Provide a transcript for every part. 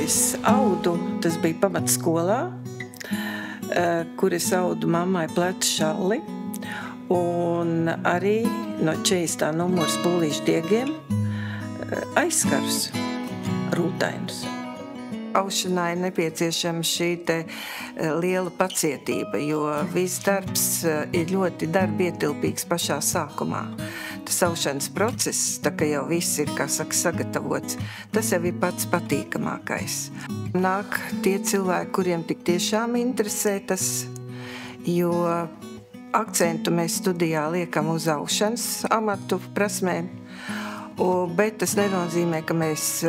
es audu, tas bija pamatskolā, kur es audu mammai plecu šalli, un arī no 40. numura spūlīšu diegiem aizskarus rūtainus. Aušanai ir nepieciešama šī liela pacietība, jo viss darbs ir ļoti darbietilpīgs pašā sākumā. Tas aušanas process, tā kā jau viss ir, kā saka, sagatavots, tas jau ir pats patīkamākais. Nāk tie cilvēki, kuriem tik tiešām interesē tas, jo akcentu mēs studijā liekam uz aušanas amatu prasmēm, bet tas nenozīmē, ka mēs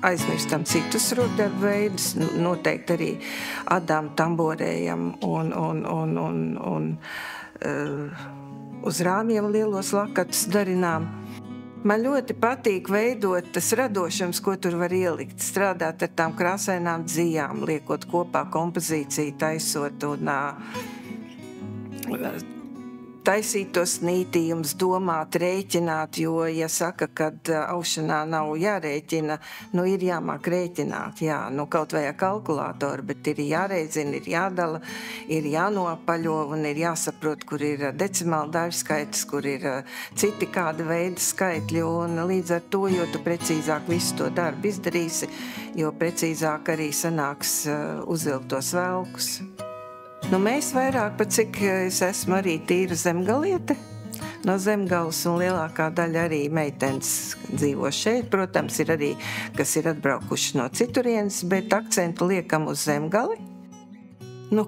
aizmirstam citus rokdarbu veidus, noteikti arī adām, tamborējam un uz rāmjiem lielos lakatus darinām. Man ļoti patīk veidot tas radošums, ko tur var ielikt, strādāt ar tām krāsainām dzijām, liekot kopā kompozīciju, taisot un taisīt tos nītījumus, domāt, rēķināt, jo, ja saka, kad aušanā nav jārēķina, ir jāmāk rēķināt, kaut vai ar kalkulātoru, bet ir jārēķina, ir jādala, ir jānopaļo un ir jāsaprot, kur ir decimāla daļu skaits, kur ir citi kāda veida skaitļi, un līdz ar to, jo tu precīzāk visu to darbu izdarīsi, jo precīzāk arī sanāks uzvilkt tos velkus. Mēs vairāk, pat cik es esmu arī tīra zemgaliete, no Zemgales, un lielākā daļa arī meitenes dzīvo šeit. Protams, ir arī, kas ir atbraukuši no citurienes, bet akcentu liekam uz Zemgali.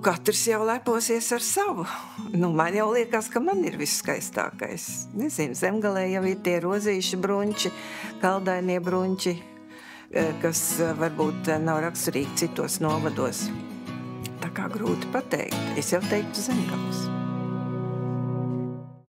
Katrs jau leposies ar savu. Man jau liekas, ka man ir visskaistākais. Nezinu, Zemgalē jau ir tie rozīši bruņči, kaldainie bruņči, kas varbūt nav raksturīgi citos novados. Tā kā grūti pateikt, es jau teiktu Zemgales.